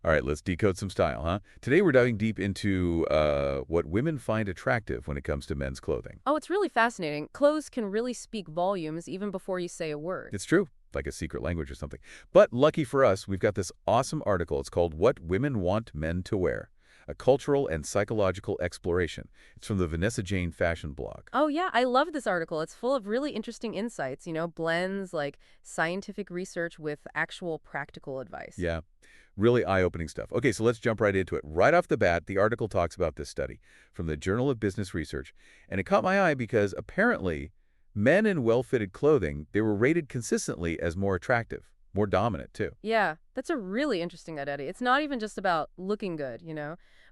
All right, let's decode some style, huh? Today we're diving deep into what women find attractive when it comes to men's clothing. Oh, it's really fascinating. Clothes can really speak volumes even before you say a word. It's true, like a secret language or something. But lucky for us, we've got this awesome article. It's called What Women Want Men to Wear, a cultural and psychological exploration. It's from the Vanessa Jane fashion blog. Oh, yeah, I love this article. It's full of really interesting insights, blends like scientific research with actual practical advice. Yeah, really eye-opening stuff. Okay, so let's jump right into it. Right off the bat, the article talks about this study from the Journal of Business Research, and it caught my eye because apparently men in well-fitted clothing, they were rated consistently as more attractive, more dominant too. Yeah, that's a really interesting identity. It's not even just about looking good,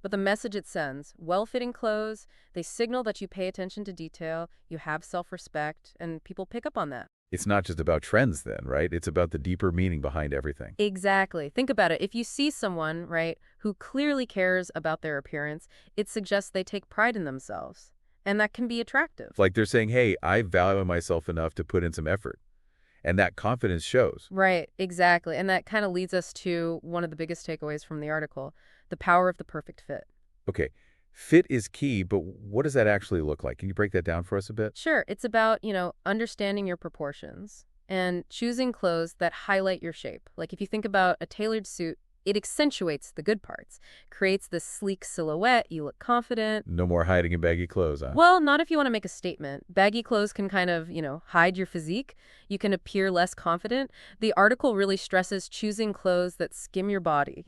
but the message it sends. Well-fitting clothes, they signal that you pay attention to detail, you have self-respect, and people pick up on that. It's not just about trends then, right? It's about the deeper meaning behind everything. Exactly. Think about it. If you see someone, right, who clearly cares about their appearance, it suggests they take pride in themselves. And that can be attractive. Like they're saying, hey, I value myself enough to put in some effort. And that confidence shows. Right, exactly. And that kind of leads us to one of the biggest takeaways from the article, the power of the perfect fit. Okay, fit is key, but what does that actually look like? Can you break that down for us a bit? Sure, it's about, understanding your proportions and choosing clothes that highlight your shape. Like if you think about a tailored suit, it accentuates the good parts, creates this sleek silhouette, you look confident. No more hiding in baggy clothes, huh? Well, not if you want to make a statement. Baggy clothes can kind of, hide your physique. You can appear less confident. The article really stresses choosing clothes that skim your body,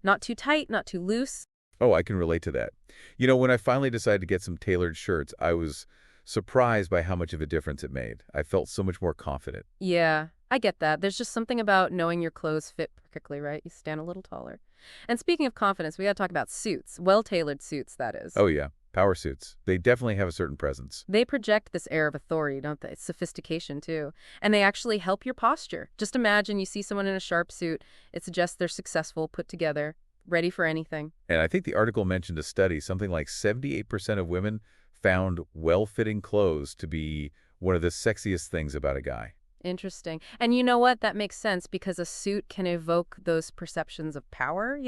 not too tight, not too loose. Oh, I can relate to that. You know, when I finally decided to get some tailored shirts, I was surprised by how much of a difference it made. I felt so much more confident. Yeah, I get that. There's just something about knowing your clothes fit perfectly, right? You stand a little taller. And speaking of confidence, we got to talk about suits. Well-tailored suits, that is. Oh yeah, power suits. They definitely have a certain presence. They project this air of authority, don't they? Sophistication, too. And they actually help your posture. Just imagine you see someone in a sharp suit. It suggests they're successful, put together, ready for anything. And I think the article mentioned a study, something like 78% of women found well-fitting clothes to be one of the sexiest things about a guy. Interesting. And you know what? That makes sense because a suit can evoke those perceptions of power,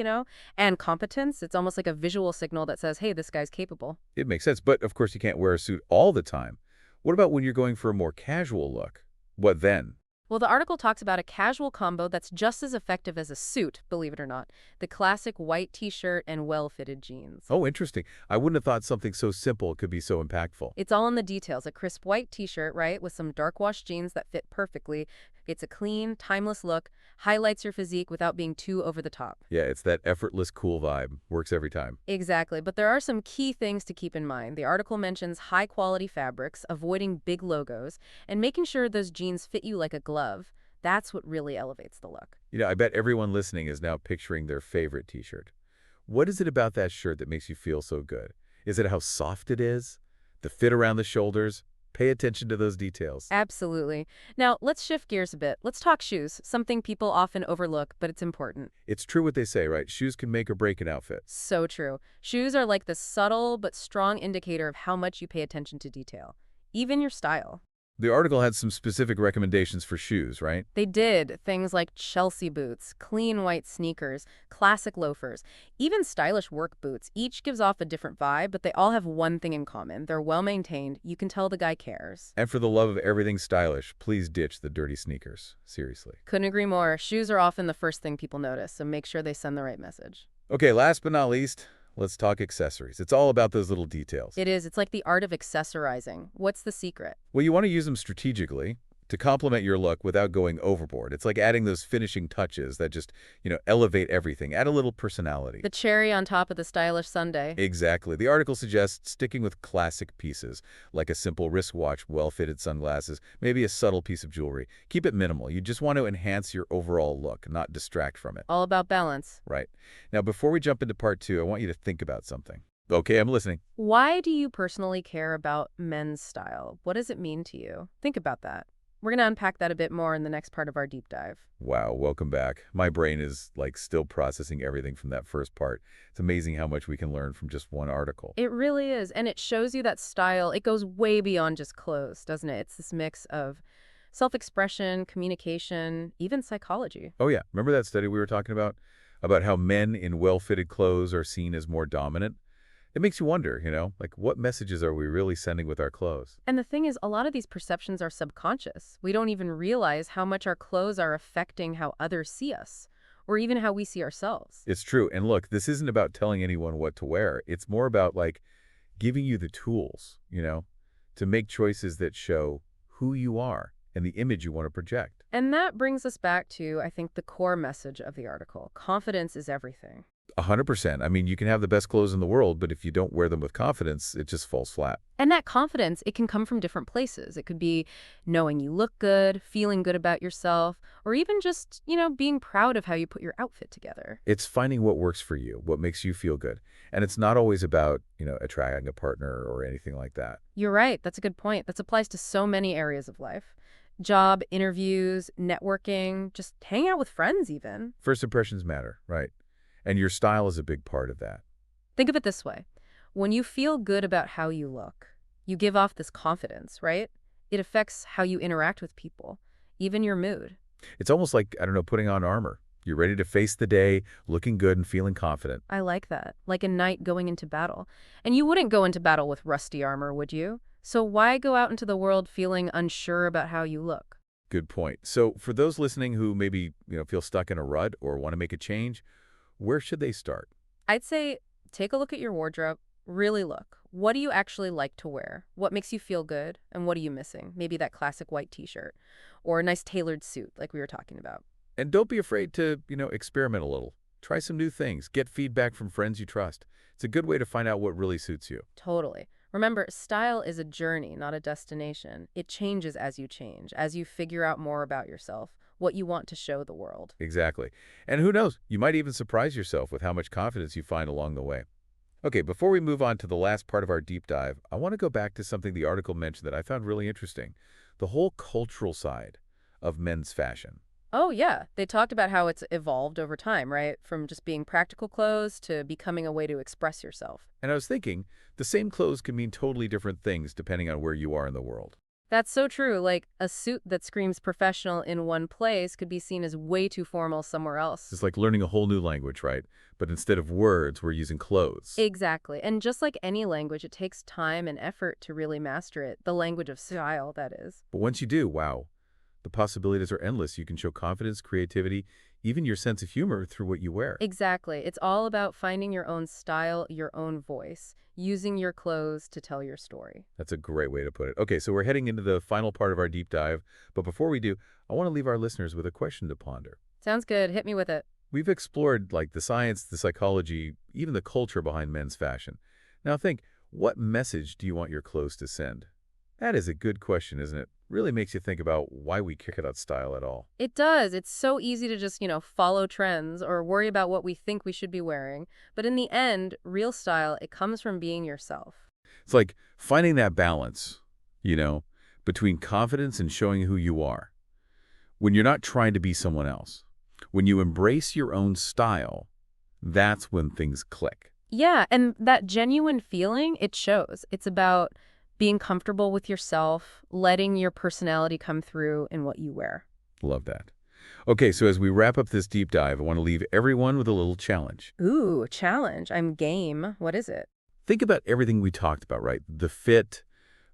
and competence. It's almost like a visual signal that says, hey, this guy's capable. It makes sense, but of course you can't wear a suit all the time. What about when you're going for a more casual look? What then? Well, the article talks about a casual combo that's just as effective as a suit, believe it or not. The classic white t-shirt and well-fitted jeans. Oh, interesting. I wouldn't have thought something so simple could be so impactful. It's all in the details. A crisp white t-shirt, right, with some dark wash jeans that fit perfectly. It's a clean, timeless look, highlights your physique without being too over the top. Yeah, it's that effortless, cool vibe. Works every time. Exactly, but there are some key things to keep in mind. The article mentions high-quality fabrics, avoiding big logos, and making sure those jeans fit you like a glove. That's what really elevates the look. You know, I bet everyone listening is now picturing their favorite t-shirt. What is it about that shirt that makes you feel so good? Is it how soft it is? The fit around the shoulders? Pay attention to those details. Absolutely. Now, let's shift gears a bit. Let's talk shoes, something people often overlook, but it's important. It's true what they say, right? Shoes can make or break an outfit. So true. Shoes are like the subtle but strong indicator of how much you pay attention to detail, even your style. The article had some specific recommendations for shoes, right? They did things like Chelsea boots, clean white sneakers, classic loafers, even stylish work boots. Each gives off a different vibe, but they all have one thing in common. They're well maintained. You can tell the guy cares. And for the love of everything stylish, please ditch the dirty sneakers. Seriously. Couldn't agree more. Shoes are often the first thing people notice, so make sure they send the right message. Okay, last but not least, let's talk accessories. It's all about those little details. It is. It's like the art of accessorizing. What's the secret? Well, you want to use them strategically to complement your look without going overboard. It's like adding those finishing touches that just, elevate everything, add a little personality. The cherry on top of the stylish sundae. Exactly. The article suggests sticking with classic pieces, like a simple wristwatch, well-fitted sunglasses, maybe a subtle piece of jewelry. Keep it minimal. You just want to enhance your overall look, not distract from it. All about balance. Right. Now, before we jump into part two, I want you to think about something. Okay, I'm listening. Why do you personally care about men's style? What does it mean to you? Think about that. We're going to unpack that a bit more in the next part of our deep dive. Wow, welcome back. My brain is still processing everything from that first part. It's amazing how much we can learn from just one article. It really is. And it shows you that style, it goes way beyond just clothes, doesn't it? It's this mix of self-expression, communication, even psychology. Oh yeah, remember that study we were talking about? about how men in well-fitted clothes are seen as more dominant. It makes you wonder, like what messages are we really sending with our clothes? And the thing is, a lot of these perceptions are subconscious. We don't even realize how much our clothes are affecting how others see us, or even how we see ourselves. It's true. And look, this isn't about telling anyone what to wear. It's more about like giving you the tools, to make choices that show who you are and the image you want to project. And that brings us back to, I think, the core message of the article. Confidence is everything. 100%. I mean, you can have the best clothes in the world, but if you don't wear them with confidence, it just falls flat. And that confidence, it can come from different places. It could be knowing you look good, feeling good about yourself, or even just, being proud of how you put your outfit together. It's finding what works for you, what makes you feel good. And it's not always about, attracting a partner or anything like that. You're right. That's a good point. That applies to so many areas of life. Job, interviews, networking, just hang out with friends even. First impressions matter, right? And your style is a big part of that. Think of it this way. When you feel good about how you look, you give off this confidence, right? It affects how you interact with people, even your mood. It's almost like, I don't know, putting on armor. You're ready to face the day, looking good and feeling confident. I like that. Like a knight going into battle. And you wouldn't go into battle with rusty armor, would you? So why go out into the world feeling unsure about how you look? Good point. So for those listening who maybe, feel stuck in a rut or want to make a change, where should they start? I'd say take a look at your wardrobe. Really look. What do you actually like to wear? What makes you feel good? And what are you missing? Maybe that classic white t-shirt or a nice tailored suit like we were talking about. And don't be afraid to, experiment a little. Try some new things. Get feedback from friends you trust. It's a good way to find out what really suits you. Totally. Remember, style is a journey, not a destination. It changes as you change, as you figure out more about yourself, what you want to show the world. Exactly. And who knows, you might even surprise yourself with how much confidence you find along the way. Okay, before we move on to the last part of our deep dive, I want to go back to something the article mentioned that I found really interesting. The whole cultural side of men's fashion. Oh, yeah. They talked about how it's evolved over time, right? From just being practical clothes to becoming a way to express yourself. And I was thinking, the same clothes can mean totally different things depending on where you are in the world. That's so true. Like, a suit that screams professional in one place could be seen as way too formal somewhere else. It's like learning a whole new language, right? But instead of words, we're using clothes. Exactly. And just like any language, it takes time and effort to really master it. The language of style, that is. But once you do, wow, the possibilities are endless. You can show confidence, creativity, even your sense of humor through what you wear. Exactly. It's all about finding your own style, your own voice, using your clothes to tell your story. That's a great way to put it. Okay, so we're heading into the final part of our deep dive. But before we do, I want to leave our listeners with a question to ponder. Sounds good. Hit me with it. We've explored like the science, the psychology, even the culture behind men's fashion. Now think, what message do you want your clothes to send? That is a good question, isn't it? Really makes you think about why we care about style at all. It does. It's so easy to just, follow trends or worry about what we think we should be wearing. But in the end, real style, it comes from being yourself. It's like finding that balance, between confidence and showing who you are. When you're not trying to be someone else. When you embrace your own style, that's when things click. Yeah, and that genuine feeling, it shows. It's about being comfortable with yourself, letting your personality come through in what you wear. Love that. Okay, so as we wrap up this deep dive, I want to leave everyone with a little challenge. Ooh, challenge. I'm game. What is it? Think about everything we talked about, right? The fit,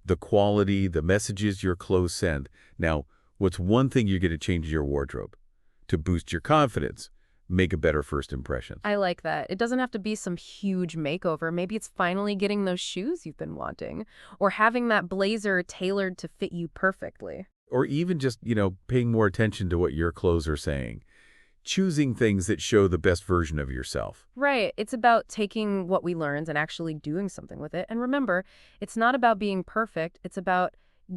the quality, the messages your clothes send. Now, what's one thing you're going to change in your wardrobe to boost your confidence, make a better first impression? I like that. It doesn't have to be some huge makeover. Maybe it's finally getting those shoes you've been wanting, or having that blazer tailored to fit you perfectly. Or even just, paying more attention to what your clothes are saying. Choosing things that show the best version of yourself. Right. It's about taking what we learned and actually doing something with it. And remember, it's not about being perfect. It's about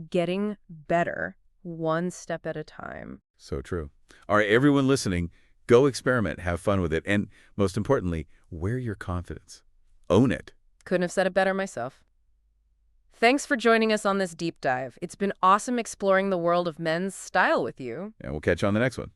getting better one step at a time. So true. All right, everyone listening, go experiment, have fun with it, and most importantly, wear your confidence. Own it. Couldn't have said it better myself. Thanks for joining us on this deep dive. It's been awesome exploring the world of men's style with you. And we'll catch you on the next one.